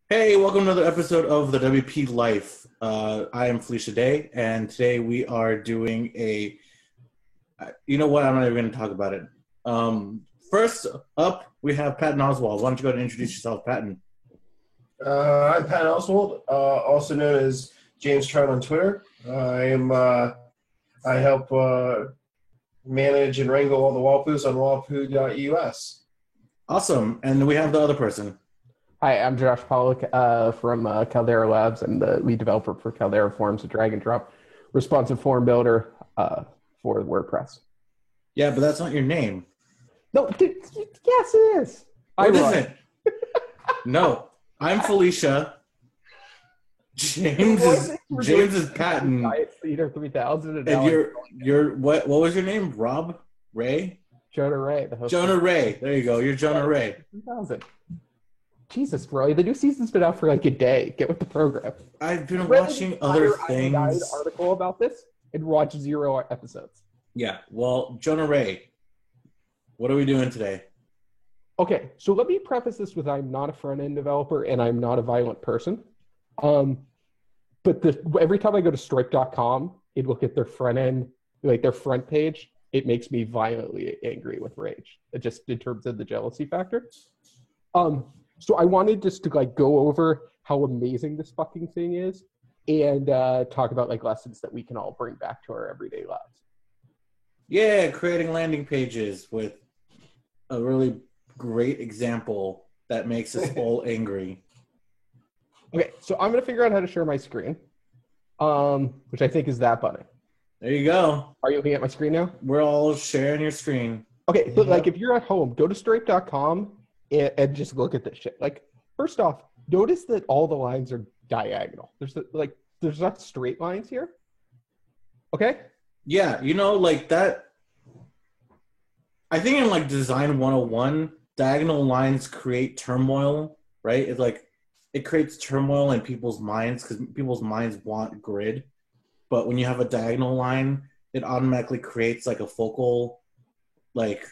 Hey, welcome to another episode of the WP Life. I am Felicia Day, and today we are doing you know what? I'm not even going to talk about it. First up, we have Patton Oswald. Why don't you go ahead and introduce yourself, Patton? I'm Pat Oswald, also known as James Trout on Twitter. I help manage and wrangle all the Walpoos on walpoo.us. Awesome. And we have the other person. Hi, I'm Josh Pollock from Caldera Labs and the lead developer for Caldera Forms, a drag and drop responsive form builder for WordPress. Yeah, but that's not your name. No, yes, it is. What is it? No, I'm Felicia. James is Patton. Diet Leader 3000. And you're what was your name? Rob? Ray? Jonah Ray. The host Jonah Ray. There you go. You're Jonah Ray. 2000. Jesus, bro. The new season's been out for like a day. Get with the program. I've been watching other things. I read an article about this and watched 0 episodes. Yeah. Well, Jonah Ray, what are we doing today? Okay, so let me preface this with I'm not a front-end developer and I'm not a violent person. But every time I go to Stripe.com and look at their front end, like their front page, it makes me violently angry with rage, just in terms of the jealousy factor. So I wanted just to like go over how amazing this fucking thing is and talk about like lessons that we can all bring back to our everyday lives. Yeah, creating landing pages with a really great example that makes us all angry. Okay, so I'm going to figure out how to share my screen, which I think is that button. There you go. Are you looking at my screen now? We're all sharing your screen. Okay, but like if you're at home, go to Stripe.com and just look at this shit. Like, first off, notice that all the lines are diagonal. There's not straight lines here. Okay? Yeah, like that. I think in like Design 101, diagonal lines create turmoil, right? It creates turmoil in people's minds because people's minds want grid. But when you have a diagonal line, it automatically creates like a focal, like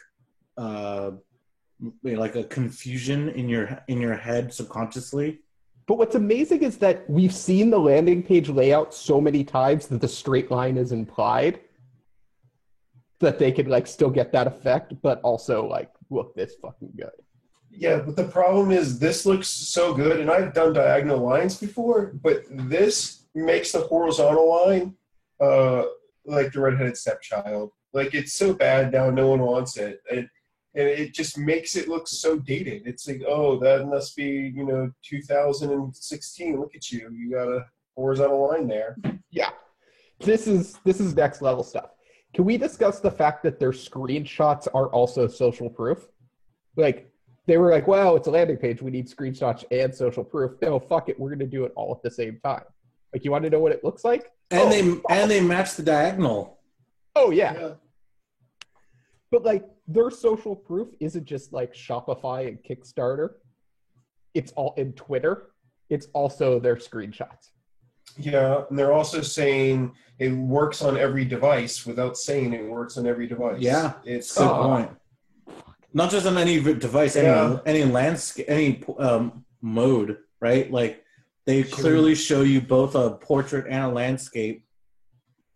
a confusion in your head subconsciously. But what's amazing is that we've seen the landing page layout so many times that the straight line is implied that they could like still get that effect, but also like look this fucking good. Yeah, but the problem is this looks so good, and I've done diagonal lines before, but this makes the horizontal line like the redheaded stepchild. Like, it's so bad now, no one wants it. And it just makes it look so dated. It's like, oh, that must be, 2016. Look at you. You got a horizontal line there. Yeah. This is next level stuff. Can we discuss the fact that their screenshots are also social proof? Like, they were like, well, it's a landing page. We need screenshots and social proof. No, fuck it. We're going to do it all at the same time. Like, you want to know what it looks like? And they match the diagonal. Oh, yeah. But, like, their social proof isn't just, like, Shopify and Kickstarter. It's all in Twitter. It's also their screenshots. Yeah, and they're also saying it works on every device without saying it works on every device. Yeah, it's good point. Not just on any device, any landscape, any mode, right? Like, they clearly show you both a portrait and a landscape,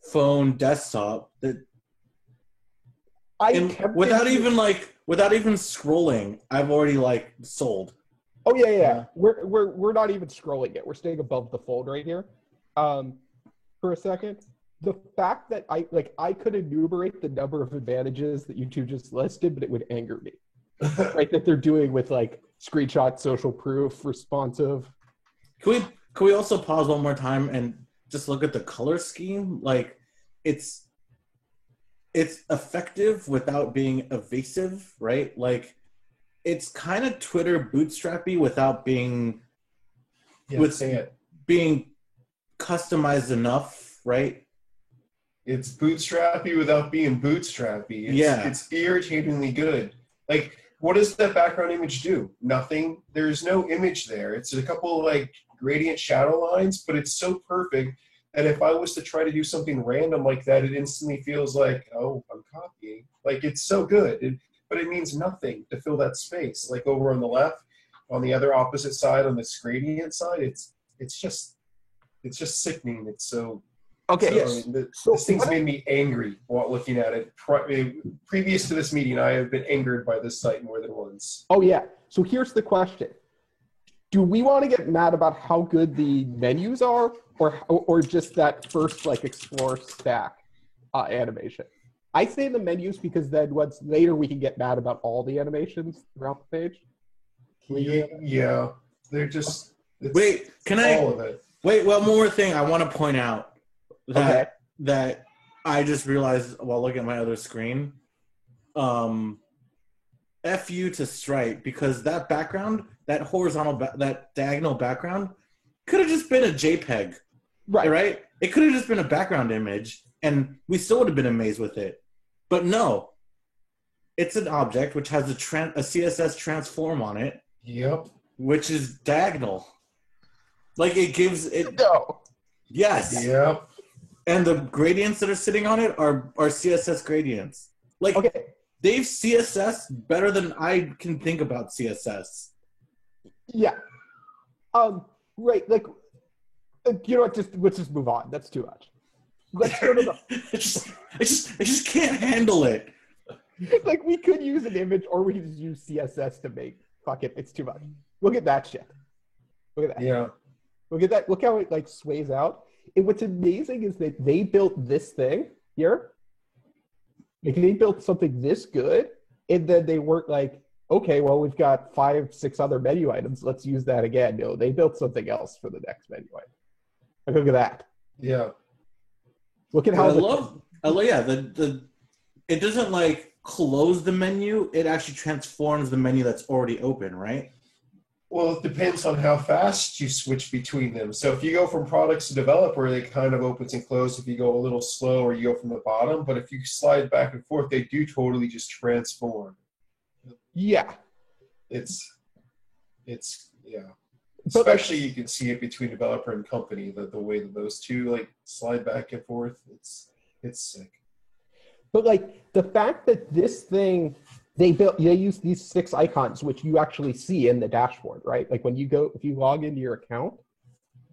phone, desktop. Without even scrolling, I've already like sold. Oh yeah. We're not even scrolling yet. We're staying above the fold right here. For a second, the fact that I could enumerate the number of advantages that YouTube just listed, but it would anger me. Right, that they're doing with like screenshot, social proof, responsive. Can we also pause one more time and just look at the color scheme? Like, it's effective without being evasive, right? Like, it's kind of Twitter bootstrappy without being being customized enough, right? It's bootstrappy without being bootstrappy. It's irritatingly good. Like, what does that background image do? Nothing. There's no image there. It's a couple like gradient shadow lines, but it's so perfect that if I was to try to do something random like that, it instantly feels like, oh, I'm copying. Like, it's so good. But it means nothing to fill that space. Like over on the left, on the other opposite side, on this gradient side, it's just sickening. It's so okay. So, Yes. I mean, this thing's made me angry while looking at it. Previous to this meeting, I have been angered by this site more than once. Oh yeah. So here's the question: do we want to get mad about how good the menus are, or just that first like explore stack animation? I say the menus because then once later we can get mad about all the animations throughout the page. Yeah, they're just wait. Can all of it. Wait, one more thing I want to point out that I just realized while looking at my other screen. F you to Stripe, because that background, that horizontal, that diagonal background, could have just been a JPEG, right? It could have just been a background image, and we still would have been amazed with it. But no, it's an object which has a CSS transform on it. Yep. Which is diagonal. Like it gives it. No. Yes. Yep. And the gradients that are sitting on it are CSS gradients. Like. Okay. They've CSS better than I can think about CSS. Yeah. Right. Like, you know what? Let's just move on. That's too much. Let's go to the. I just can't handle it. Like, we could use an image, or we could just use CSS to make. Fuck it. It's too much. Look at that shit. Look at that. Yeah. Look at that. Look how it like sways out. And what's amazing is that they built this thing here. Like they built something this good, and then they weren't like, okay, well, we've got 5-6 other menu items. Let's use that again. No, they built something else for the next menu item. Like, look at that. Yeah. Look at how it doesn't like close the menu. It actually transforms the menu that's already open, right? Well, it depends on how fast you switch between them. So if you go from products to developer, it kind of opens and closes. If you go a little slow, or you go from the bottom. But if you slide back and forth, they do totally just transform. Yeah. It's yeah. Especially you can see it between developer and company, the way that those two like slide back and forth. It's sick. But like the fact that this thing they use these 6 icons, which you actually see in the dashboard, right? Like if you log into your account,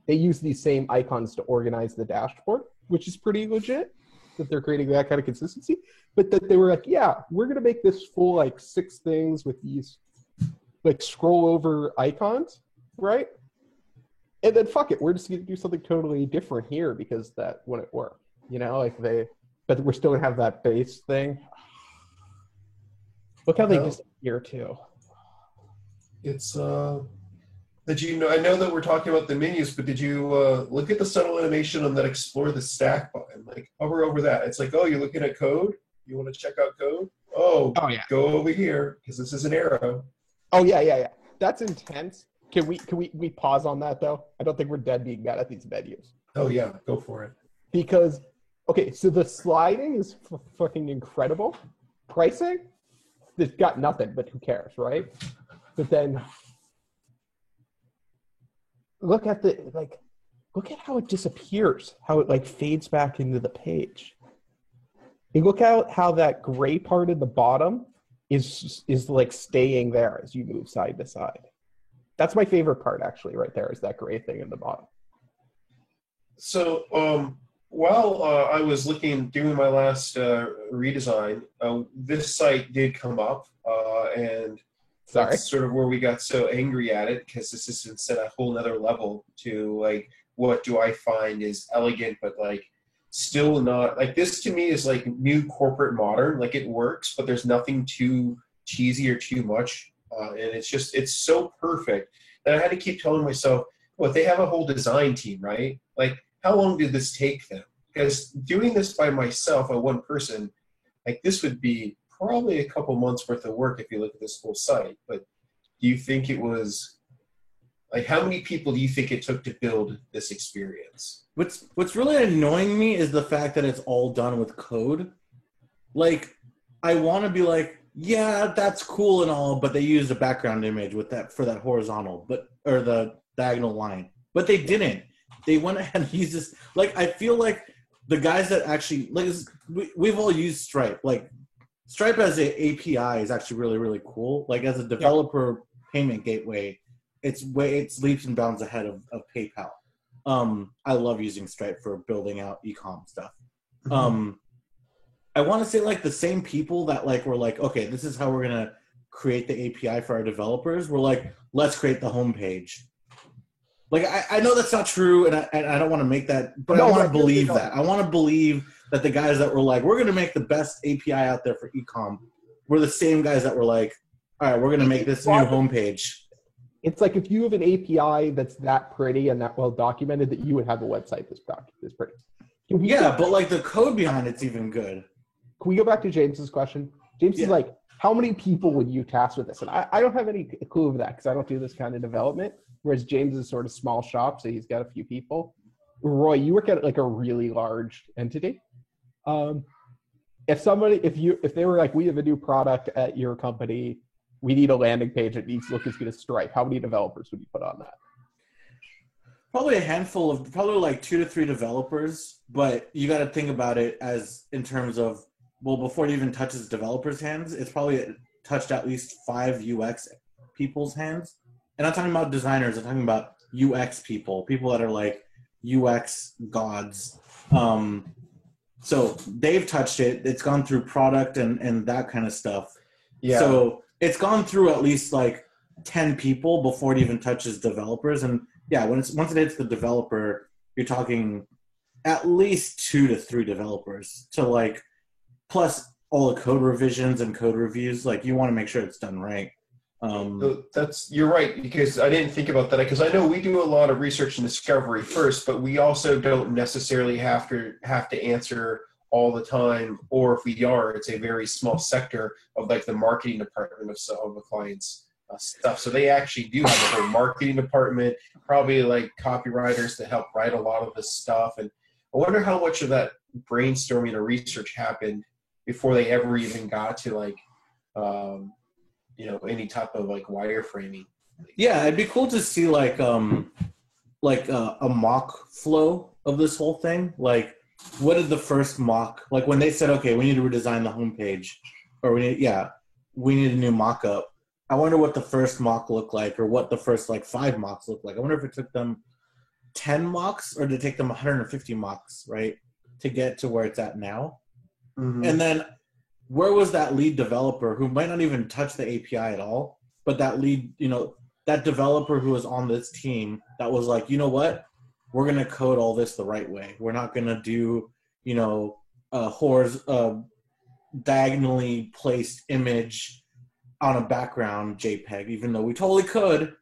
they use these same icons to organize the dashboard, which is pretty legit that they're creating that kind of consistency. But that they were like, yeah, we're gonna make this full like 6 things with these like scroll over icons, right? And then fuck it, we're just gonna do something totally different here because that wouldn't work, you know? Like but we're still gonna have that base thing. Look how they disappear too. It's did you know? I know that we're talking about the menus, but did you look at the subtle animation on that explore the stack button? Like hover over that. It's like, oh, you're looking at code. You want to check out code? Oh yeah. Go over here because this is an arrow. Oh yeah. That's intense. Can we pause on that though? I don't think we're dead being mad at these menus. Oh yeah, go for it. Because okay, so the sliding is fucking incredible. Pricing. It's got nothing, but who cares, right? But then look at how it disappears, how it like fades back into the page. And look how that gray part at the bottom is like staying there as you move side to side. That's my favorite part actually, right there, is that gray thing in the bottom. So while I was doing my last redesign, this site did come up, and that's sort of where we got so angry at it, because this is set a whole nother level to like, what do I find is elegant, but like still not, like this to me is like new corporate modern, like it works, but there's nothing too cheesy or too much, and it's so perfect that I had to keep telling myself, well, they have a whole design team, right? Like, how long did this take them? Because doing this by myself, a one person, like this would be probably a couple months worth of work if you look at this whole site. But do you think it was, like, how many people do you think it took to build this experience? What's really annoying me is the fact that it's all done with code. Like, I want to be like, yeah, that's cool and all, but they used a background image with that for that horizontal, or the diagonal line. But they didn't. They went ahead and used this. Like, I feel like the guys that actually, like, we've all used Stripe. Like, Stripe as an API is actually really, really cool. Like, as a developer payment gateway, it's leaps and bounds ahead of PayPal. I love using Stripe for building out e-com stuff. I want to say like the same people that like were like, okay, this is how we're gonna create the API for our developers. We're like, let's create the homepage. Like I know that's not true, and I don't want to make that, but I want to believe that. I want to believe that the guys that were like, we're gonna make the best API out there for e-com, were the same guys that were like, all right, we're gonna make this new homepage. It's like if you have an API that's that pretty and that well documented, that you would have a website this pretty. But like the code behind it's even good. Can we go back to James's question? James is like, how many people would you task with this? And I don't have any clue of that because I don't do this kind of development. Whereas James is sort of small shop, so he's got a few people. Roy, you work at like a really large entity. If they were like, we have a new product at your company, we need a landing page that needs to look as good as Stripe, how many developers would you put on that? Probably a handful of, probably like 2 to 3 developers, but you got to think about it as in terms of, well, before it even touches developers' hands, it's probably touched at least 5 UX people's hands. And I'm talking about designers, I'm talking about UX people that are like UX gods. So they've touched it. It's gone through product and that kind of stuff. Yeah. So it's gone through at least like 10 people before it even touches developers. And yeah, once it hits the developer, you're talking at least 2 to 3 developers. So like, plus all the code revisions and code reviews. Like you want to make sure it's done right. You're right, because I didn't think about that, because I know we do a lot of research and discovery first, but we also don't necessarily have to answer all the time, or if we are, it's a very small sector of like the marketing department of the client's stuff. So they actually do have a whole marketing department, probably like copywriters to help write a lot of this stuff. And I wonder how much of that brainstorming or research happened before they ever even got to like any type of like wireframing. Yeah, it'd be cool to see like a mock flow of this whole thing. Like, what did the first mock, like when they said, okay, we need to redesign the homepage, or we need a new mock-up. I wonder what the first mock looked like, or what the first like 5 mocks looked like. I wonder if it took them 10 mocks, or did it take them 150 mocks, right, to get to where it's at now. Mm-hmm. And then where was that lead developer who might not even touch the API at all, but that lead, that developer who was on this team that was like, you know what, we're going to code all this the right way. We're not going to do, diagonally placed image on a background JPEG, even though we totally could.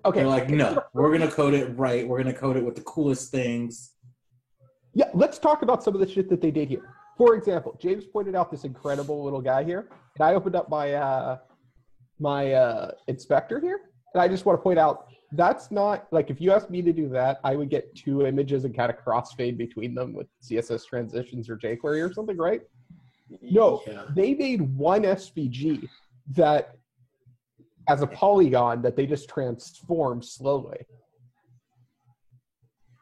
Okay. They're like, no, we're going to code it right. We're going to code it with the coolest things. Yeah, let's talk about some of the shit that they did here. For example, James pointed out this incredible little guy here, and I opened up my my inspector here, and I just want to point out that's not, like, if you asked me to do that, I would get 2 images and kind of crossfade between them with CSS transitions or jQuery or something, right? No, they made one SVG that as a polygon that they just transform slowly.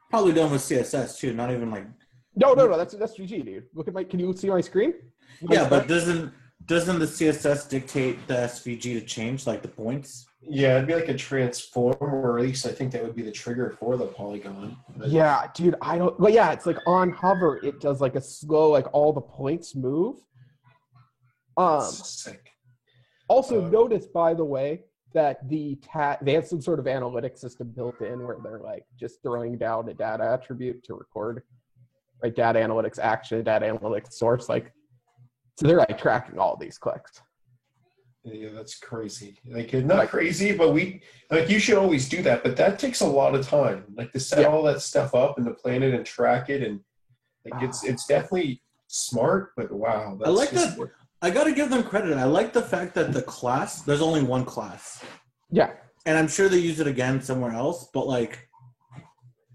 Probably done with CSS too, not even like. No, that's an SVG, dude. Look at can you see my screen? But doesn't the CSS dictate the SVG to change, like the points? Yeah, it'd be like a transform, or at least I think that would be the trigger for the polygon. But... Yeah, dude, I don't. Well, yeah, it's like on hover, it does like a slow, like all the points move. Sick. Also, notice, by the way, that they have some sort of analytics system built in where they're like just throwing down a data attribute to record, like data analytics action, data analytics source, like, so they're like tracking all these clicks. Yeah, that's crazy. Like, not crazy, but you should always do that, but that takes a lot of time, like to set all that stuff up and to plan it and track it, and like it's definitely smart. But wow, I like that. I got to give them credit. I like the fact that the class, there's only one class. Yeah. And I'm sure they use it again somewhere else, but like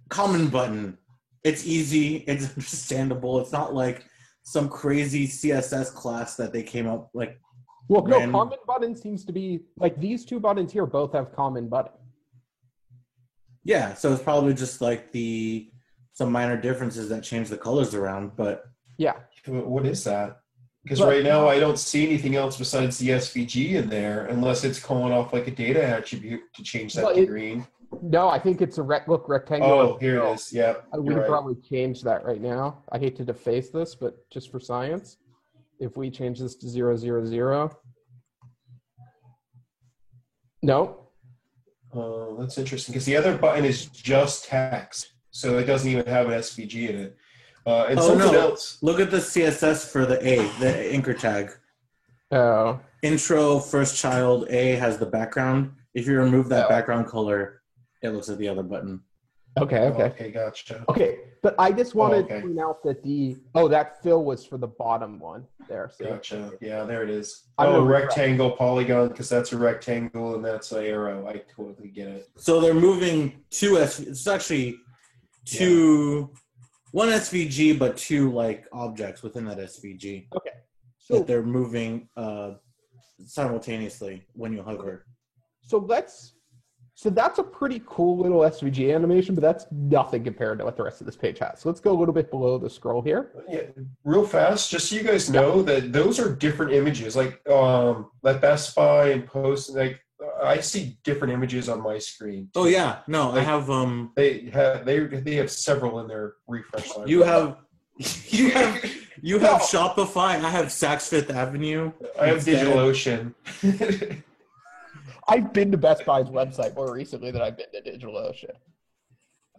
common button, it's easy, it's understandable. It's not like some crazy CSS class that they came up like. Well, no, common button seems to be like these 2 buttons here both have common button. Yeah, so it's probably just like some minor differences that change the colors around, but. Yeah. What is that? Because right now I don't see anything else besides the SVG in there, unless it's calling off like a data attribute to change that to green. No, I think it's a rectangle. Oh, here it is. Yeah, we can probably change that right now. I hate to deface this, but just for science, if we change this to 0, 0, 0. No. That's interesting because the other button is just text, so it doesn't even have an SVG in it. And something else. Look at the CSS for the A, the anchor tag. Oh. Intro, first child, A has the background. If you remove that background color, it looks like the other button. Okay. Okay, gotcha. Okay, but I just wanted to point out that that fill was for the bottom one there. So. Gotcha. Yeah, there it is. Rectangle, polygon, because that's a rectangle and that's an arrow. I totally get it. So they're moving it's actually one SVG, but two like objects within that SVG. Okay. So that they're moving simultaneously when you hover. So that's a pretty cool little SVG animation, but that's nothing compared to what the rest of this page has. So let's go a little bit below the scroll here. Yeah, real fast, just so you guys know that those are different images. Like Best Buy and Post, like I see different images on my screen. Oh yeah, no, I have They have several in their refresh line. You have Shopify. I have Saks Fifth Avenue. I have DigitalOcean. I've been to Best Buy's website more recently than I've been to DigitalOcean.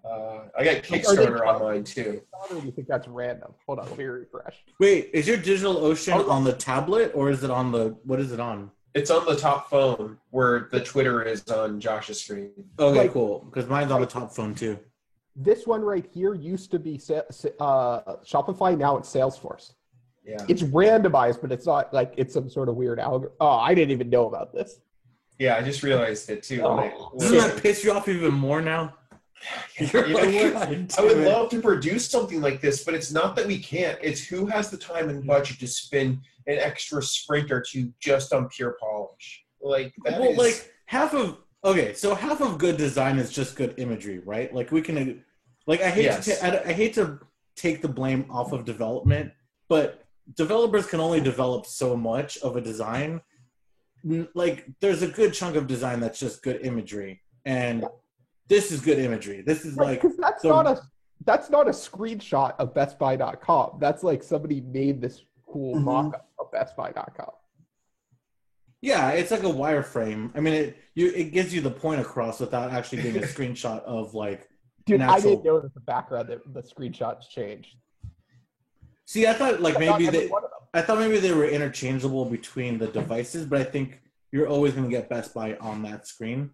I got Kickstarter on mine too. Or do you think that's random? Hold on, let me refresh. Wait, is your DigitalOcean on the tablet or is it on what is it on? It's on the top phone where the Twitter is on Josh's screen. Okay, cool. Because mine's on the top phone too. This one right here used to be Shopify. Now it's Salesforce. Yeah. It's randomized, but it's not like it's some sort of weird algorithm. Oh, I didn't even know about this. Yeah, I just realized it too. Doesn't that piss you off even more now? I would love to produce something like this, but it's not that we can't. It's who has the time and budget to spend an extra sprint or two just on pure polish. Like that half of good design is just good imagery, right? Like we can, like I hate to take the blame off of development, but developers can only develop so much of a design. Like there's a good chunk of design that's just good imagery, and this is good imagery. This is because that's not a screenshot of BestBuy.com. That's like somebody made this cool mock-up of BestBuy.com. Yeah, it's like a wireframe. I mean, it gives you the point across without actually being a screenshot of like. Dude, I didn't know that the background, the screenshots changed. See, I thought maybe they were interchangeable between the devices, but I think you're always going to get Best Buy on that screen.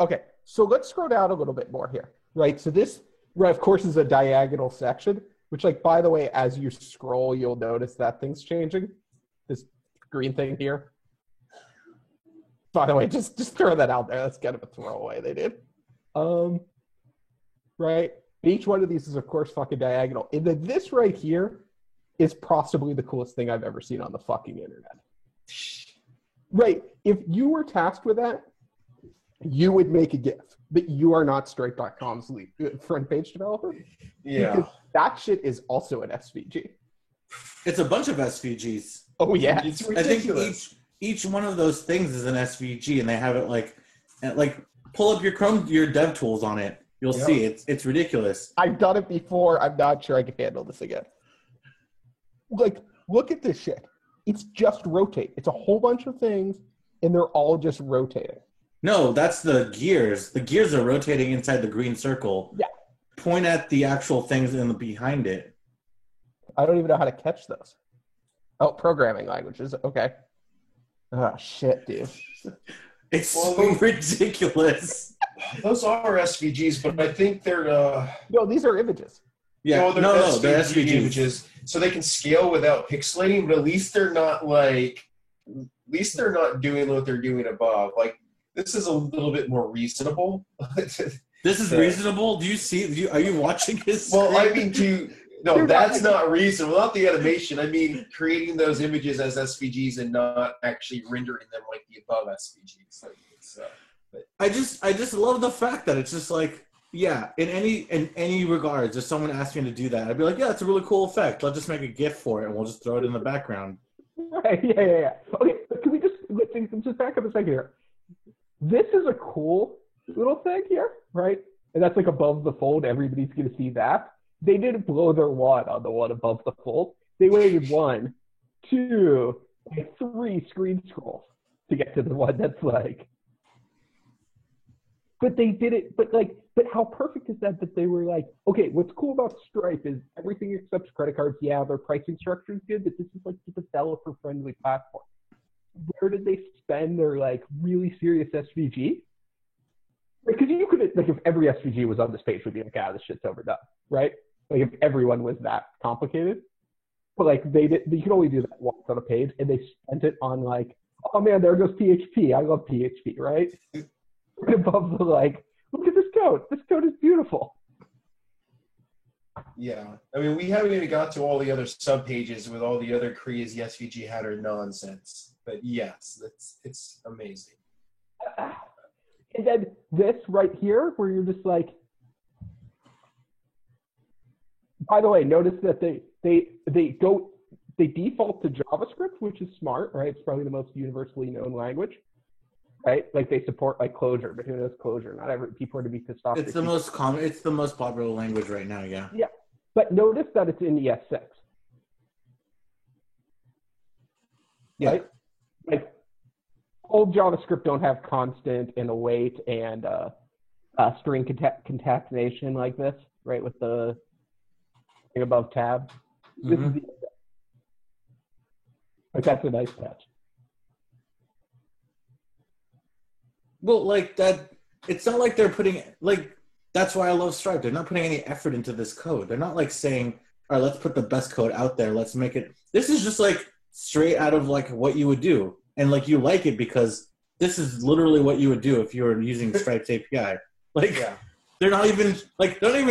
Okay, so let's scroll down a little bit more here, right? So this, of course, is a diagonal section, which, like, by the way, as you scroll, you'll notice that thing's changing. This green thing here. By the way, just throw that out there. That's kind of a throwaway they did. Right? Each one of these is, of course, fucking diagonal. And then this right here is possibly the coolest thing I've ever seen on the fucking internet. Right. If you were tasked with that, you would make a GIF, but you are not Stripe.com's front page developer. Yeah. Because that shit is also an SVG. It's a bunch of SVGs. Oh, yeah. It's ridiculous. I think each one of those things is an SVG, and they have it like pull up your DevTools on it. You'll see it's ridiculous. I've done it before. I'm not sure I can handle this again. Like, look at this shit. It's just rotate. It's a whole bunch of things, and they're all just rotating. No, that's the gears. The gears are rotating inside the green circle. Yeah. Point at the actual things behind it. I don't even know how to catch those. Oh, programming languages. Okay. Oh, shit, dude. It's so ridiculous. Those are SVGs, but I think they're no, these are images. Yeah, no, they're SVG images, so they can scale without pixelating. But at least they're not doing what they're doing above. Like this is a little bit more reasonable. This is reasonable. Do you see? Are you watching his? Well, I mean, no, that's not reasonable. Not the animation. I mean, creating those images as SVGs and not actually rendering them like the above SVGs. Like, I just love the fact that it's just like Yeah, in any regards, if someone asked me to do that, I'd be like, yeah, it's a really cool effect. Let's just make a GIF for it, and we'll just throw it in the background. Right? Yeah. Okay, but can we let's just back up a second here. This is a cool little thing here, right? And that's like above the fold. Everybody's going to see that. They didn't blow their wad on the one above the fold. They waited 1, 2, like 3 screen scrolls to get to the one that's like. But they did it. But how perfect is that? That they were like, okay, what's cool about Stripe is everything except credit cards. Yeah, their pricing structure is good, but this is like the developer-friendly platform. Where did they spend their like really serious SVG? Because you could, like, if every SVG was on this page, we'd be like, this shit's overdone, right? Like, if everyone was that complicated. But, like, you can only do that once on a page, and they spent it on, like, oh, man, there goes PHP. I love PHP, right? Right above the, like, look at this code. This code is beautiful. Yeah. I mean, we haven't even got to all the other sub-pages with all the other crazy SVG header nonsense. But, yes, it's amazing. And then this right here, where you're just like, by the way, notice that they default to JavaScript, which is smart, right? It's probably the most universally known language, right? Like they support like Clojure, but who knows Clojure? Not every people are to be pissed off. It's the most common. It's the most popular language right now. Yeah. Yeah, but notice that it's in ES6. Yeah. Right? Like old JavaScript don't have constant and await and string concatenation like this, right? With the thing above tab. This is like that's a nice touch. Well, like that, it's not like they're putting like. That's why I love Stripe. They're not putting any effort into this code. They're not like saying, "All right, let's put the best code out there. Let's make it." This is just like straight out of like what you would do, and like you like it because this is literally what you would do if you were using Stripe's API. Like, they're not even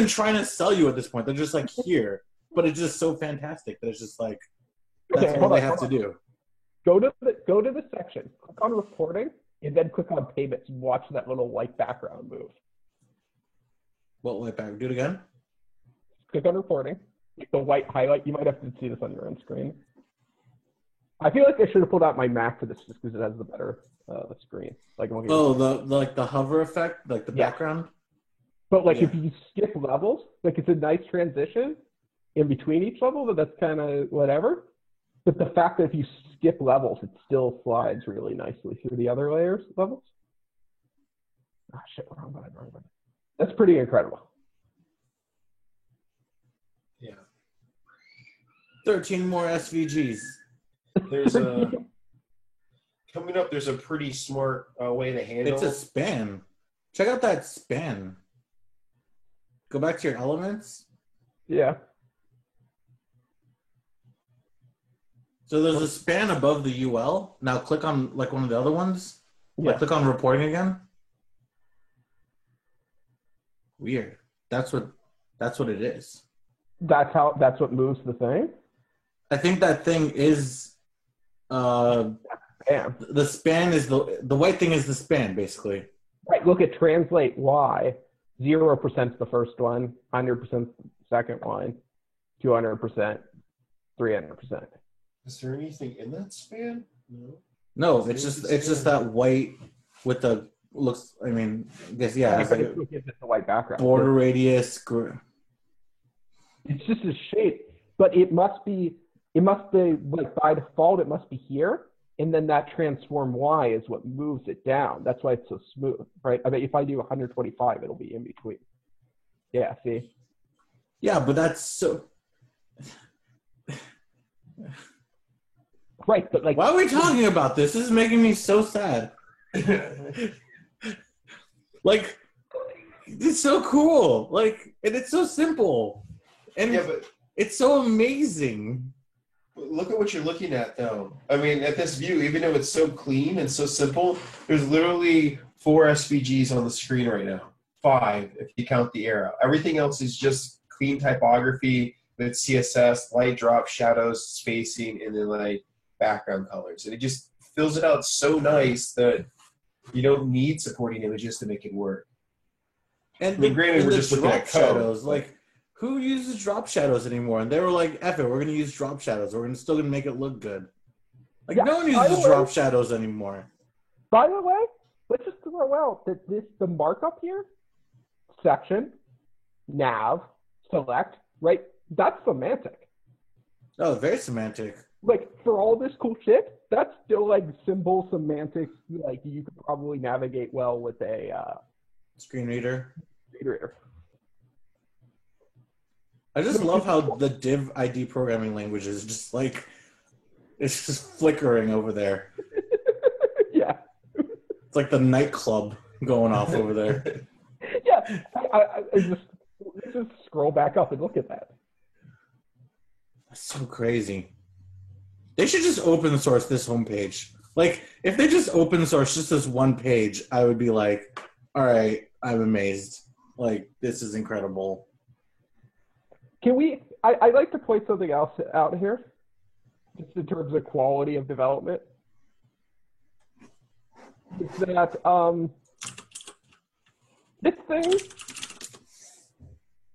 trying to sell you at this point. They're just like here, but it's just so fantastic that it's just like that's all they have to do. Go to the section, click on reporting, and then click on payments and watch that little white background move. What white background? Do it again. Click on reporting. The white highlight. You might have to see this on your own screen. I feel like I should have pulled out my Mac for this just because it has the better screen. Like the hover effect, like the background. But like if you skip levels, like it's a nice transition in between each level, but that's kind of whatever. But the fact that if you skip levels, it still slides really nicely through the other levels. Ah, shit, wrong button. That's pretty incredible. Yeah. 13 more SVGs. There's coming up. There's a pretty smart way to handle. It's a span. Check out that span. Go back to your elements. Yeah. So there's a span above the UL. Now click on like one of the other ones. Yeah. Like, click on reporting again. Weird. That's what it is. That's what moves the thing. I think that thing is the span is the white thing is the span basically. Right. Look at translate Y. 0% the first one, 100% the second one, 200%, 300%. Is there anything in that span? No, it's just that white with the looks. I mean, I guess it's like a white background. Border radius. It's just a shape, but it must be like by default. It must be here, and then that transform Y is what moves it down. That's why it's so smooth, right? I bet if I do 125, it'll be in between. Yeah, see? Yeah, but that's so... Right, but like... Why are we talking about this? This is making me so sad. Like, it's so cool. Like, and it's so simple. And it's so amazing. Look at what you're looking at, though. I mean, at this view, even though it's so clean and so simple, there's literally 4 SVGs on the screen right now. 5, if you count the arrow. Everything else is just clean typography with CSS, light drop, shadows, spacing, and then like background colors. And it just fills it out so nice that you don't need supporting images to make it work. And I mean, granted, we're just looking at shadows. Like, who uses drop shadows anymore? And they were like, "Eff it, we're gonna use drop shadows. We're still gonna make it look good." Like, no one uses drop shadows anymore. By the way, let's just throw out that the markup here, section, nav, select, right? That's semantic. Oh, very semantic. Like, for all this cool shit, that's still like symbol semantics. Like, you could probably navigate well with a screen reader. Reader. I just love how the div ID programming language is just like, it's just flickering over there. Yeah. It's like the nightclub going off over there. Yeah. I just scroll back up and look at that. That's so crazy. They should just open source this homepage. Like, if they just open source just this one page, I would be like, all right, I'm amazed. Like, this is incredible. Can we, I'd like to point something else out here, just in terms of quality of development. It's that, this thing,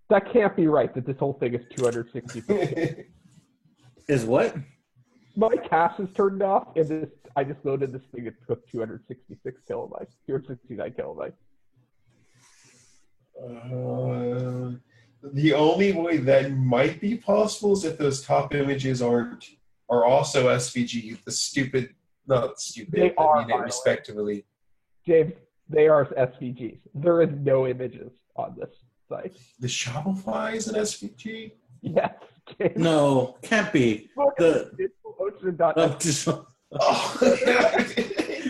that can't be right, that this whole thing is 266. Is what? My cache is turned off, and I just loaded this thing. It took 266 kilobytes, 269 kilobytes. The only way that might be possible is if those top images are also SVG. Not stupid. They are, I mean it respectively. James, they are SVGs. There is no images on this site. The Shopify is an SVG? Yes. James. No, can't be. Oh, it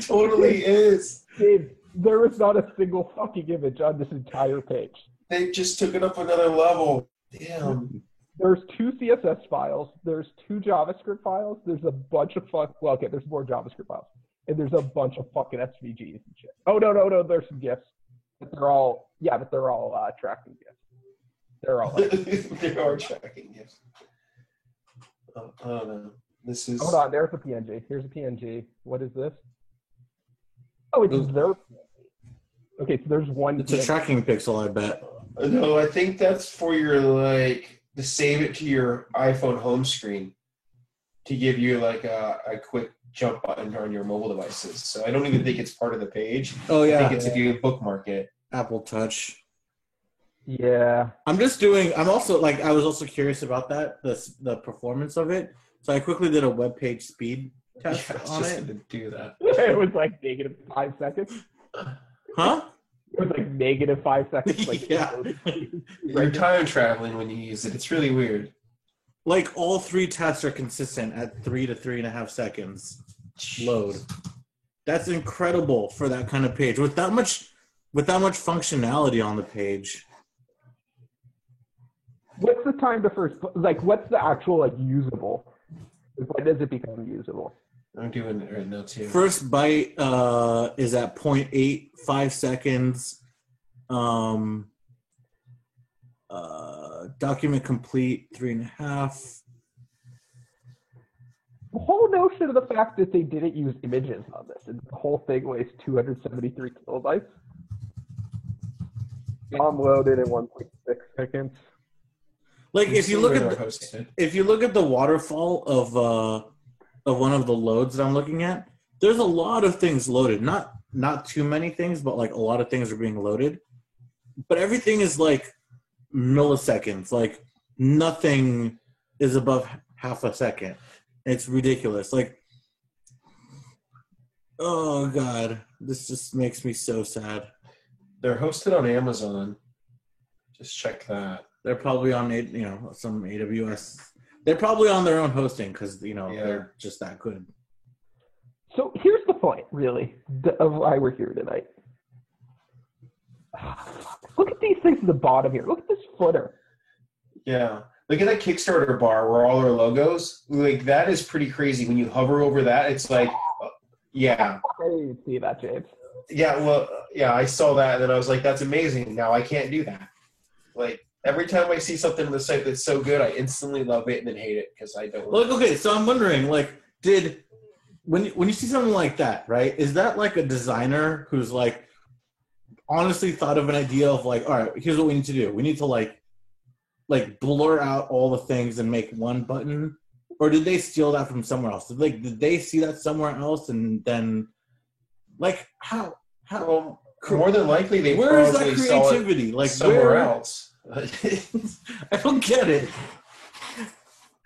totally is. James, there is not a single fucking image on this entire page. They just took it up another level. Damn. There's 2 CSS files. There's 2 JavaScript files. There's a bunch of there's more JavaScript files. And there's a bunch of fucking SVGs and shit. Oh, no. There's some GIFs. But they're all tracking GIFs. They're all they are tracking GIFs. Oh, no. This is... Hold on, there's a PNG. Here's a PNG. What is this? Oh, it's their... Okay, so there's one... It's a tracking pixel, I bet. No, I think that's for your, to save it to your iPhone home screen to give you, a quick jump button on your mobile devices. So I don't even think it's part of the page. Oh, yeah. I think it's if you bookmark it. Apple Touch. Yeah. I was also curious about that, the performance of it. So I quickly did a web page speed test on it. To do that. It was like -5 seconds. Huh? It was like -5 seconds. Yeah. You're time traveling when you use it. It's really weird. Like, all 3 tests are consistent at 3 to 3.5 seconds load. That's incredible for that kind of page. With that much functionality on the page. What's the time to first, what's the actual, usable? When does it become usable? I'm doing it right now, too. First byte is at 0.85 seconds. Document complete, 3.5. The whole notion of the fact that they didn't use images on this, and the whole thing weighs 273 kilobytes. Downloaded in 1.6 seconds. Like, if you look at the waterfall of one of the loads that I'm looking at, there's a lot of things loaded. Not too many things, but a lot of things are being loaded. But everything is milliseconds. Nothing is above half a second. It's ridiculous. Oh God, this just makes me so sad. They're hosted on Amazon. Just check that. They're probably on, some AWS. They're probably on their own hosting because, they're just that good. So here's the point, really, of why we're here tonight. Look at these things at the bottom here. Look at this footer. Yeah. Look at that Kickstarter bar where all our logos, that is pretty crazy. When you hover over that, it's yeah. I didn't even see that, James. Yeah, well, yeah, I saw that, and then I was like, that's amazing. Now I can't do that. Every time I see something on the site that's so good, I instantly love it and then hate it because I don't. Okay, so I'm wondering, when you see something like that, right? Is that a designer who's honestly thought of an idea of like, all right, here's what we need to do. We need to like blur out all the things and make one button? Or did they steal that from somewhere else? Did they see that somewhere else and then like how well, more than likely they where is that probably creativity? saw it like somewhere else. I don't get it.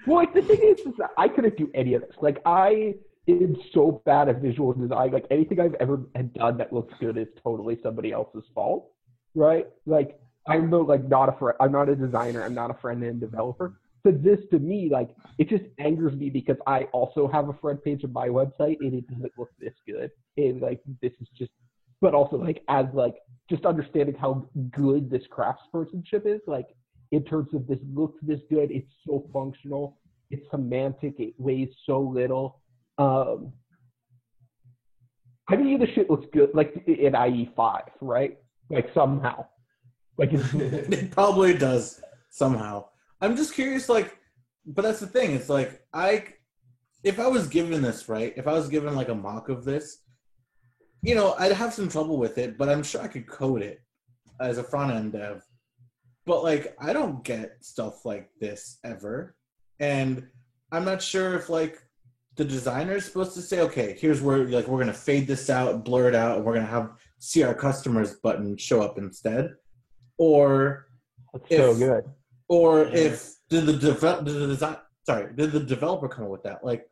Well, like the thing is that I couldn't do any of this. Like I am so bad at visual design. Like anything I've ever had done that looks good is totally somebody else's fault, right? Like I'm not a designer. I'm not a front-end developer. So this to me, like it just angers me because I also have a front page of my website and it doesn't look this good. And like this is just, but also like as like just understanding how good this craftspersonship is, like in terms of this looks this good, it's so functional, it's semantic, it weighs so little. I mean, the shit looks good, like in IE5, right? Like somehow, like it probably does somehow. I'm just curious, like, but that's the thing. It's like if I was given this, right? If I was given like a mock of this, you know, I'd have some trouble with it, but I'm sure I could code it as a front end dev. But like, I don't get stuff like this ever, and I'm not sure if like the designer is supposed to say, okay, here's where like we're gonna fade this out, blur it out, and we're gonna have see our customers button show up instead, or that's so good. Or if did the developer come up with that? Like,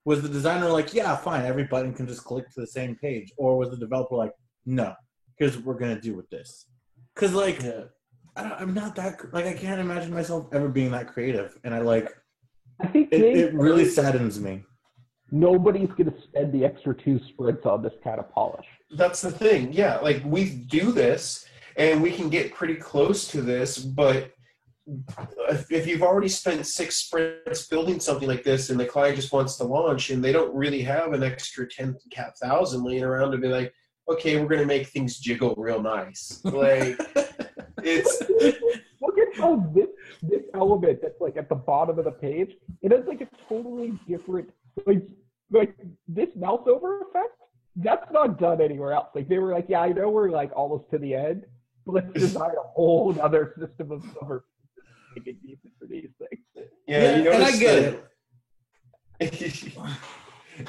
was the designer like, yeah, fine, every button can just click to the same page, or was the developer like, no, here's what we're gonna do with this? Because like, I'm not that like I can't imagine myself ever being that creative, and I think it really saddens me. Nobody's gonna spend the extra 2 sprints on this kind of polish. That's the thing, yeah. Like we do this, and we can get pretty close to this, but if you've already spent 6 sprints building something like this and the client just wants to launch and they don't really have an extra 10,000 laying around to be like, okay, we're going to make things jiggle real nice. Like, it's... Look at how this element that's like at the bottom of the page, it has like a totally different, like this mouse over effect, that's not done anywhere else. Like they were like, yeah, I know we're like almost to the end, but let's design a whole other system of cover. Make it decent for these things. Yeah, you and I get it.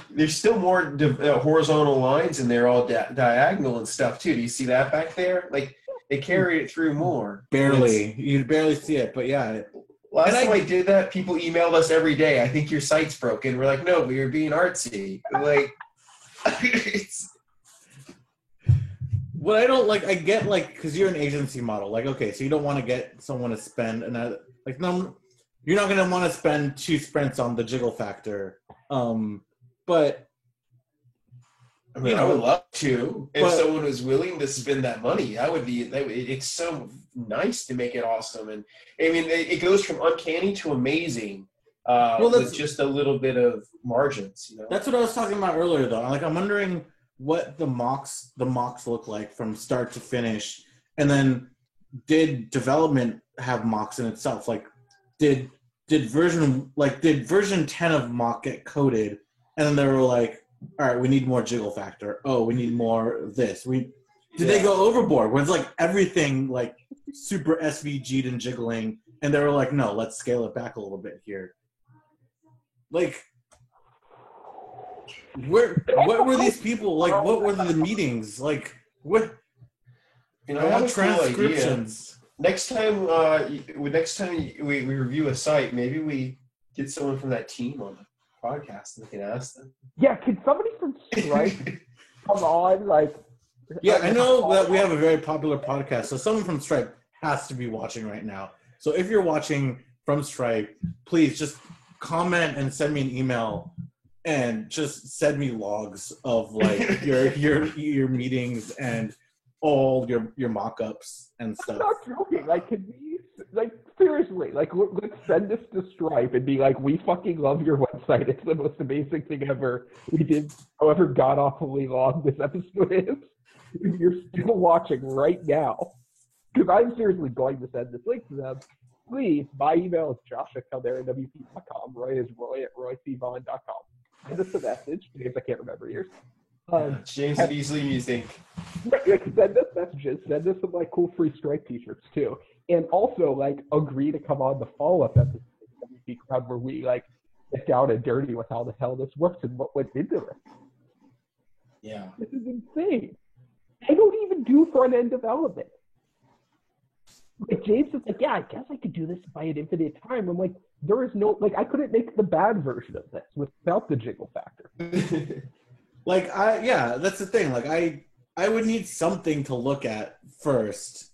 There's still more horizontal lines, and they're all diagonal and stuff too. Do you see that back there? Like they carry it through more. Barely, you barely see it, but yeah. Last time I did that, people emailed us every day. I think your site's broken. We're like, no, we were being artsy. Like, what I don't like, I get like, because you're an agency model, like, okay, so you don't want to get someone to spend another, like, no, you're not going to want to spend 2 sprints on the jiggle factor. But I mean, I would love to if someone was willing to spend that money. It's so nice to make it awesome, and I mean, it goes from uncanny to amazing. With just a little bit of margins, you know. That's what I was talking about earlier, though. Like, I'm wondering what the mocks look like from start to finish, and then did development have mocks in itself? Like, did version 10 of mock get coded, and then they were like, all right, we need more jiggle factor. Oh, we need more of this. Did they go overboard? Was like everything like super SVG'd and jiggling, and they were like, no, let's scale it back a little bit here. Like, what were these people like? What were the meetings like? What? You know, I have transcriptions. Next time we review a site, maybe we get someone from that team on the podcast and we can ask them. Yeah, can somebody from Stripe come on? Like, yeah, I know that we have a very popular podcast, so someone from Stripe has to be watching right now. So if you're watching from Stripe, please just comment and send me an email and just send me logs of like your meetings and all your mock-ups and stuff. I'm not joking. Like, can we, like, seriously, like, let's send this to Stripe and be like, we fucking love your website. It's the most amazing thing ever. We did, however god-awfully long this episode is. If you're still watching right now, because I'm seriously going to send this link to them, please, my email is josh@calderawp.com. Roy is roy@roycvaughn.com. Send us a message, because I can't remember yours. James would easily use ink. Send us messages. Send us some like cool free Stripe t-shirts too. And also like agree to come on the follow-up episode crowd where we like get down and dirty with how the hell this works and what went into it. Yeah. This is insane. I don't even do front-end development. Like James is like, yeah, I guess I could do this if I had infinite time. I'm like, there is no, like, I couldn't make the bad version of this without the jiggle factor. That's the thing. Like, I would need something to look at first,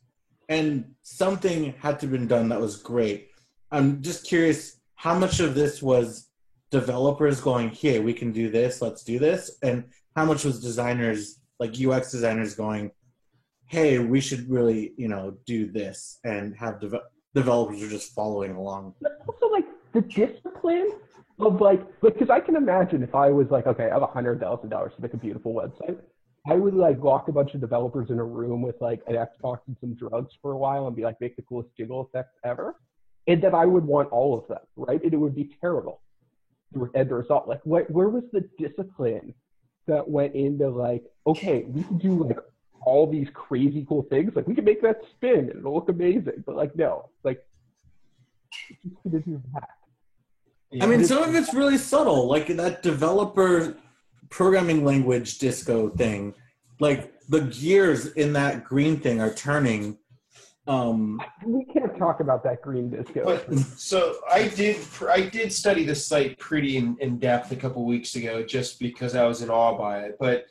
and something had to have been done that was great. I'm just curious how much of this was developers going, hey, we can do this, let's do this, and how much was designers, like UX designers going, hey, we should really, do this, and have developers are just following along. But also, like, the discipline of, because I can imagine if I was like, okay, I have $100,000 to make a beautiful website, I would, like, lock a bunch of developers in a room with, like, an Xbox and some drugs for a while and be like, make the coolest jiggle effects ever. And then I would want all of them, right? And it would be terrible. The end result. Like, where was the discipline that went into, like, okay, we can do, like, all these crazy cool things. Like, we can make that spin and it'll look amazing. But, like, no. Like, it's just going to do that. Yeah. I mean, some of it's really subtle. Like, that developer programming language disco thing. Like, the gears in that green thing are turning. We can't talk about that green disco. But, so I did study this site pretty in depth a couple weeks ago, just because I was in awe by it. But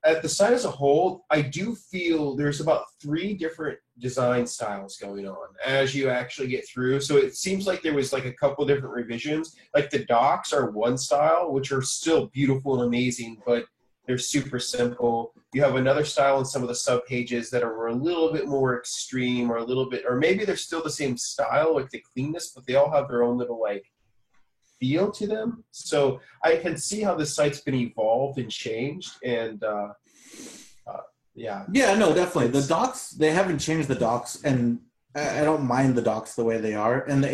at the site as a whole, I do feel there's about 3 different design styles going on as you actually get through. So it seems like there was like a couple different revisions. Like the docs are one style, which are still beautiful and amazing, but they're super simple. You have another style in some of the sub pages that are a little bit more extreme, or maybe they're still the same style, like the cleanness, but they all have their own little like feel to them. So I can see how the site's been evolved and changed, and yeah, no, definitely the docs, they haven't changed the docs, and I don't mind the docs the way they are, and the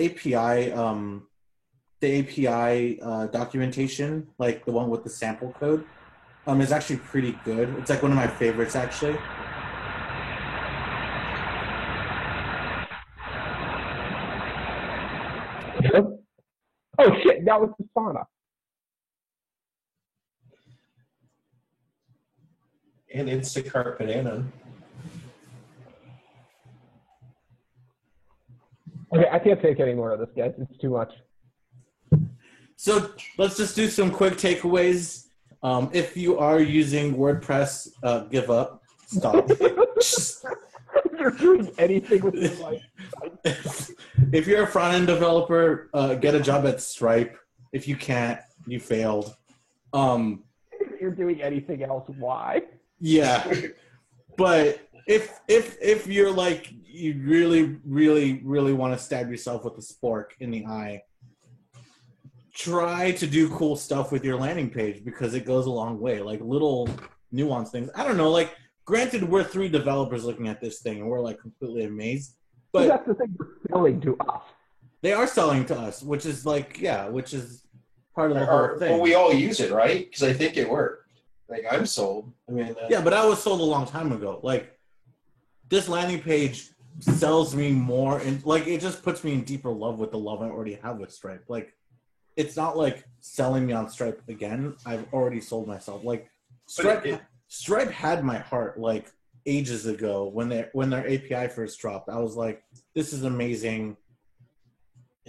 API documentation, like the one with the sample code, is actually pretty good. It's like one of my favorites, actually. Oh shit, that was the sauna. And Instacart banana. Okay, I can't take any more of this, guys. It's too much. So let's just do some quick takeaways. If you are using WordPress, give up. Stop. You're doing anything with your life. If you're a front-end developer, get a job at Stripe. If you can't, you failed. If you're doing anything else, why? Yeah. But if you're like, you really, really, really want to stab yourself with a spork in the eye, try to do cool stuff with your landing page, because it goes a long way. Like little nuanced things. I don't know, like, granted, we're 3 developers looking at this thing and we're like completely amazed. But that's the thing, they're selling to us. They are selling to us, which is like, which is part of the whole thing. Well, we all use it, right? Because I think it worked. Like, I'm sold. I mean, yeah, but I was sold a long time ago. Like, this landing page sells me more, and like, it just puts me in deeper love with the love I already have with Stripe. Like, it's not like selling me on Stripe again. I've already sold myself. Like, Stripe had my heart like ages ago when their API first dropped. I was like, this is amazing,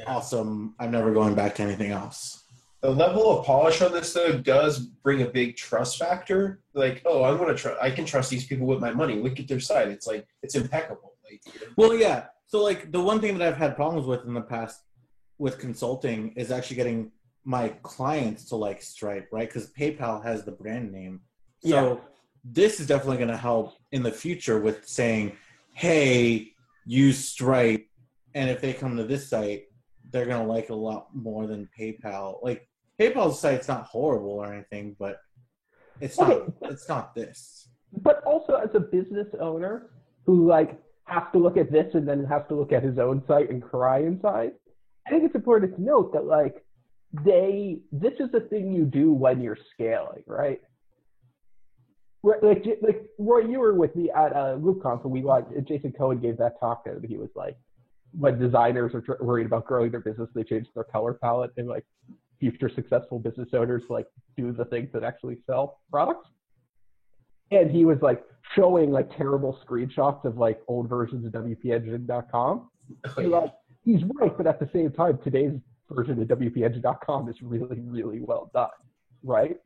awesome. I'm never going back to anything else. The level of polish on this, though, does bring a big trust factor. Like, oh, I can trust these people with my money. Look at their site. It's like, it's impeccable. Like, well, yeah. So like the one thing that I've had problems with in the past with consulting is actually getting my clients to like Stripe, right? Because PayPal has the brand name. So this is definitely going to help in the future with saying, hey, use Stripe. And if they come to this site, they're going to like it a lot more than PayPal. Like, PayPal's site's not horrible or anything, but it's not this. But also as a business owner who like has to look at this and then has to look at his own site and cry inside, I think it's important to note that like this is the thing you do when you're scaling, right? Right, like Roy, you were with me at LoopConf, and we watched. Jason Cohen gave that talk, and he was like, when designers are worried about growing their business, they change their color palette, and like future successful business owners like do the things that actually sell products. And he was like showing like terrible screenshots of like old versions of WPEngine.com. Like, he's right, but at the same time, today's version of WPEngine.com is really, really well done, right?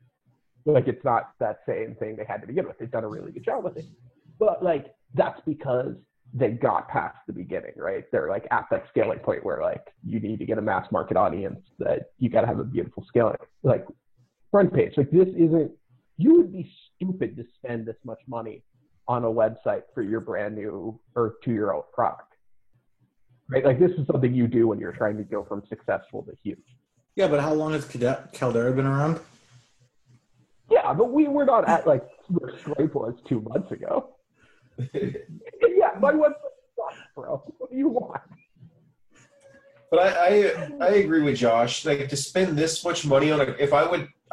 Like, it's not that same thing they had to begin with. They've done a really good job with it. But like, that's because they got past the beginning, right? They're like at that scaling point where like you need to get a mass market audience, that you got to have a beautiful scaling, like front page. Like, this isn't, you would be stupid to spend this much money on a website for your brand new or 2-year-old product, right? Like, this is something you do when you're trying to go from successful to huge. Yeah, but how long has Caldera been around? Yeah, but we're not at like where Stripe was 2 months ago. Yeah, my website sucks, bro. What do you want? But I agree with Josh. Like, to spend this much money on it, if I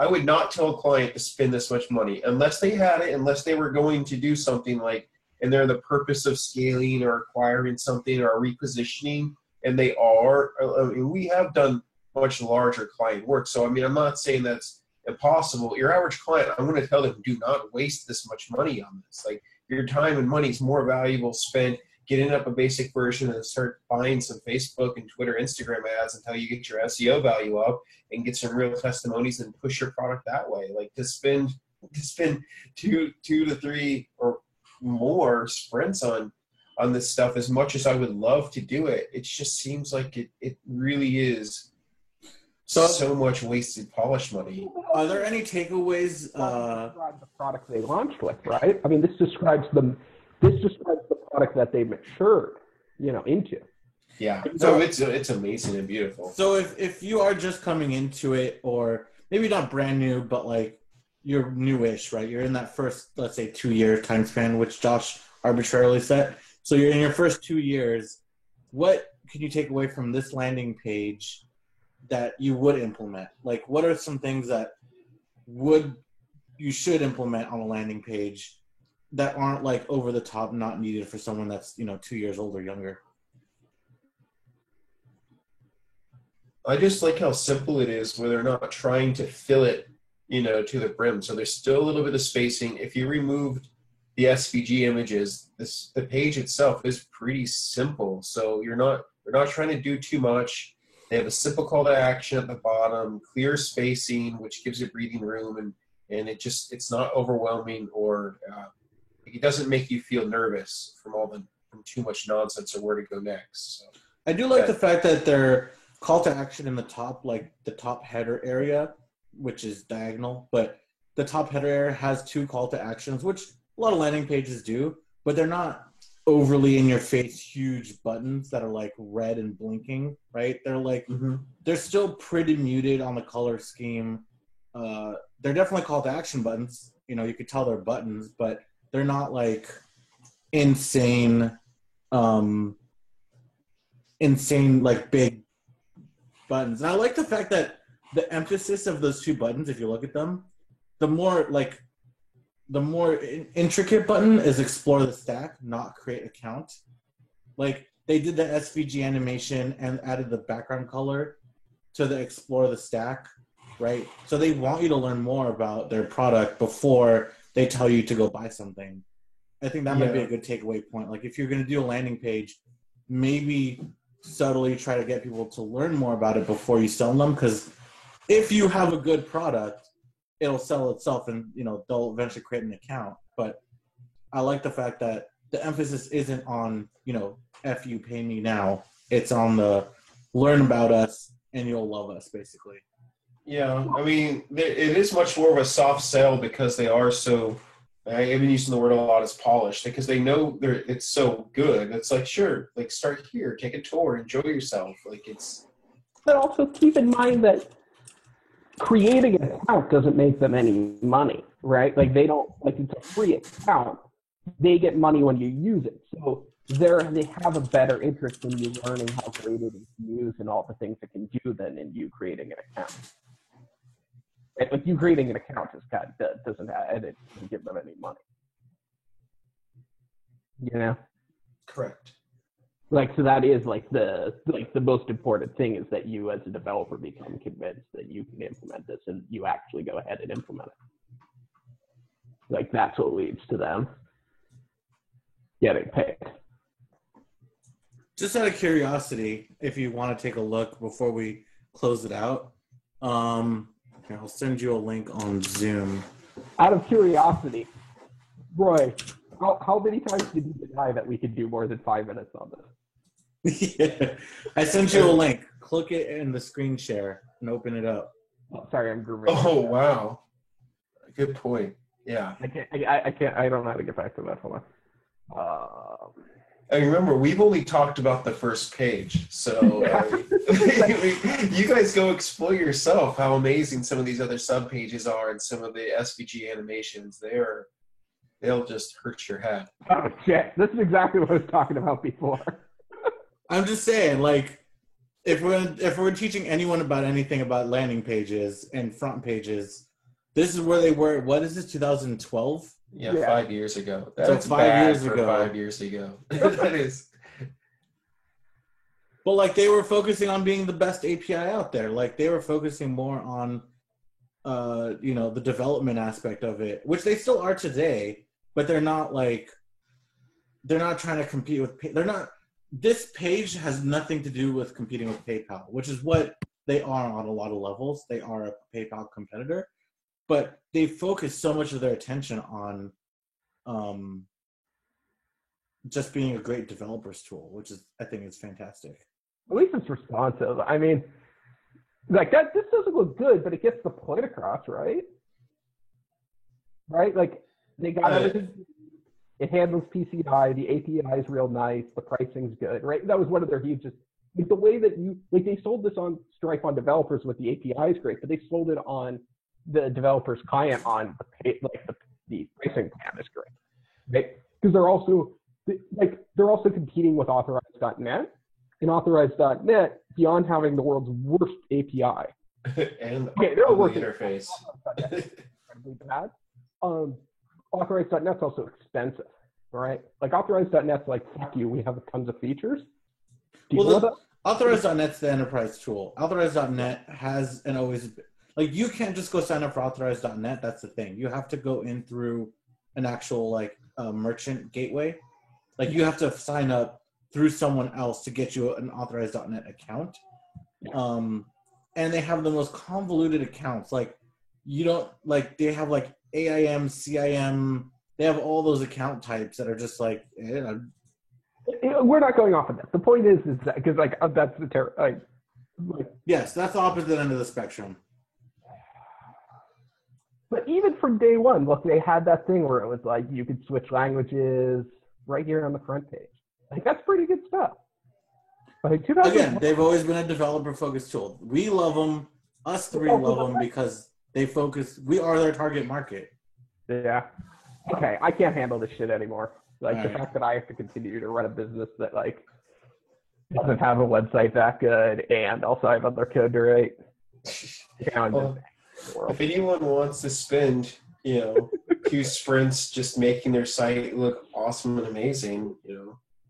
would not tell a client to spend this much money unless they had it, unless they were going to do something like, and they're the purpose of scaling or acquiring something or repositioning, and they are. I mean, we have done much larger client work, so I mean, I'm not saying that's impossible. Your average client, I'm going to tell them, do not waste this much money on this. Like, your time and money is more valuable spent getting up a basic version and start buying some Facebook and Twitter, Instagram ads until you get your SEO value up and get some real testimonies and push your product that way. Like, to spend 2 to 3 or more sprints on this stuff, as much as I would love to do it, it just seems like it really is so much wasted polish money. Are there any takeaways? Describe the product they launched with, right? I mean, this describes the product that they matured, into. Yeah, so it's amazing and beautiful. So if you are just coming into it, or maybe not brand new, but like you're newish, right? You're in that first, let's say, 2-year time span, which Josh arbitrarily set. So you're in your first 2 years. What can you take away from this landing page that you would implement? Like, what are some things that you should implement on a landing page that aren't like over the top, not needed for someone that's 2 years old or younger? I just like how simple it is, where they're not trying to fill it, to the brim. So there's still a little bit of spacing. If you removed the SVG images, the page itself is pretty simple. So they're not trying to do too much. They have a simple call to action at the bottom, clear spacing, which gives it breathing room, and it's not overwhelming, or it doesn't make you feel nervous from too much nonsense or where to go next. So, I do like the fact that their call to action in the top, like the top header area, which is diagonal, but the top header area has 2 call to actions, which a lot of landing pages do, but they're not overly in your face huge buttons that are like red and blinking, right? They're like they're still pretty muted on the color scheme. They're definitely call to action buttons. You could tell they're buttons, but they're not like insane like big buttons. And I like the fact that the emphasis of those 2 buttons, if you look at them, the more intricate button is explore the stack, not create account. Like, they did the SVG animation and added the background color to the explore the stack, right? So they want you to learn more about their product before they tell you to go buy something. I think that might be a good takeaway point. Like, if you're going to do a landing page, maybe subtly try to get people to learn more about it before you sell them, because if you have a good product, it'll sell itself, and they'll eventually create an account. But I like the fact that the emphasis isn't on F you, pay me now. It's on the learn about us and you'll love us, basically. Yeah, I mean, it is much more of a soft sell, because they are so, I've been using the word a lot as polished, because they know it's so good. It's like, sure, like, start here, take a tour, enjoy yourself. Like, it's. But also keep in mind that creating an account doesn't make them any money, right? Like, they don't, like, it's a free account. They get money when you use it. So they have a better interest in you learning how great it is to use and all the things it can do than in you creating an account. Like you creating an account is kind of doesn't give them any money. You know? Correct. Like, so that is like the most important thing is that you as a developer become convinced that you can implement this and you actually go ahead and implement it. Like that's what leads to them getting paid. Just out of curiosity, if you want to take a look before we close it out, here, I'll send you a link on Zoom. Out of curiosity, Roy, how many times did you deny that we could do more than 5 minutes on this? Yeah. I sent you a link. Click it in the screen share and open it up. Oh, sorry, I'm grooving. Oh, wow. Good point. Yeah. I don't know how to get back to that. Hold on. I remember, we've only talked about the first page, so you guys go explore yourself how amazing some of these other sub-pages are and some of the SVG animations. They'll just hurt your head. Oh, shit. This is exactly what I was talking about before. I'm just saying, like, if we're teaching anyone about anything about landing pages and front pages, this is where they were. What is this, 2012? Yeah, 5 years ago. That's 5 years ago. 5 years ago. That is. But like they were focusing on being the best API out there. Like they were focusing more on, the development aspect of it, which they still are today. But they're not trying to compete with. This page has nothing to do with competing with PayPal, which is what they are on a lot of levels. They are a PayPal competitor. But they focus so much of their attention on just being a great developer's tool, which I think is fantastic. At least it's responsive. I mean, like that. This doesn't look good, but it gets the point across, right? Right? Like they got everything. It handles PCI. The API is real nice. The pricing's good, right? That was one of their hugest. Like the way that they sold this on Stripe on developers with the API is great, but they sold it on the developer's client on the pricing plan is great, right? Because they're also competing with Authorize.net, and Authorize.net, beyond having the world's worst API and they're working interface, incredibly bad. Authorize.net's also expensive, right? Like Authorize.net's like, fuck you, we have tons of features. Authorize.net's the enterprise tool. Authorize.net has and always. Like, you can't just go sign up for Authorize.net. That's the thing. You have to go in through an actual, merchant gateway. Like, you have to sign up through someone else to get you an Authorize.net account. And they have the most convoluted accounts. Like, you don't, they have, AIM, CIM. They have all those account types that are just, We're not going off of that. The point is that, because, that's the yes, that's the opposite end of the spectrum. But even from day one, look, they had that thing where it was like you could switch languages right here on the front page. Like that's pretty good stuff. Again, they've always been a developer-focused tool. We love them. Us three love them because they focus. We are their target market. Yeah. Okay, I can't handle this shit anymore. Like all the right. fact that I have to continue to run a business that doesn't have a website that good, and also I have other code to write. If anyone wants to spend, a few sprints just making their site look awesome and amazing,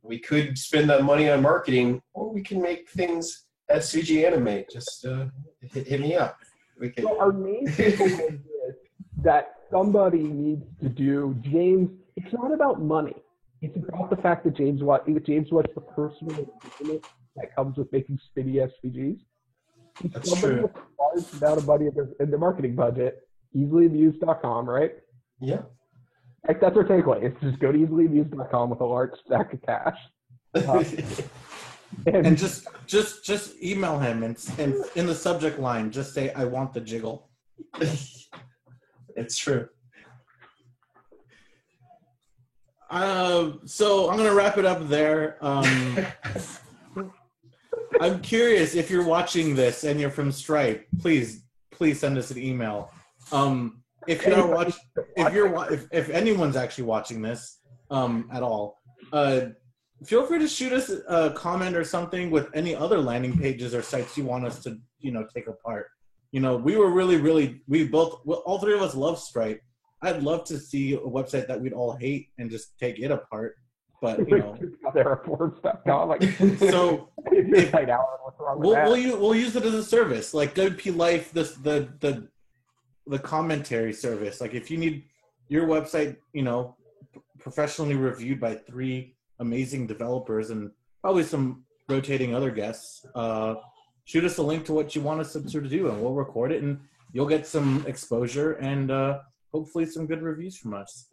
we could spend that money on marketing, or we can make things SVG animate. Just hit me up. We can. So our main takeaway is that somebody needs to do. James, it's not about money. It's about the fact that James wants the personal engagement that comes with making spinny SVGs. That's true. With a large amount of money in the marketing budget, easilyamused.com, right? Yeah. Like that's our takeaway. It's just go to easilyamused.com with a large stack of cash. And just email him and in the subject line, just say, I want the jiggle. It's true. So I'm going to wrap it up there. I'm curious if you're watching this and you're from Stripe, please send us an email. If anyone's actually watching this at all, feel free to shoot us a comment or something with any other landing pages or sites you want us to take apart. you know, we both, all three of us love Stripe. I'd love to see a website that we'd all hate and just take it apart. But, you know, Like, so if, we'll use it as a service, like WP Life, the commentary service. Like if you need your website, you know, professionally reviewed by 3 amazing developers and probably some rotating other guests, shoot us a link to what you want us to do, and we'll record it, and you'll get some exposure and hopefully some good reviews from us.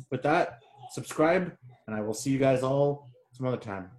With that, subscribe, and I will see you guys all some other time.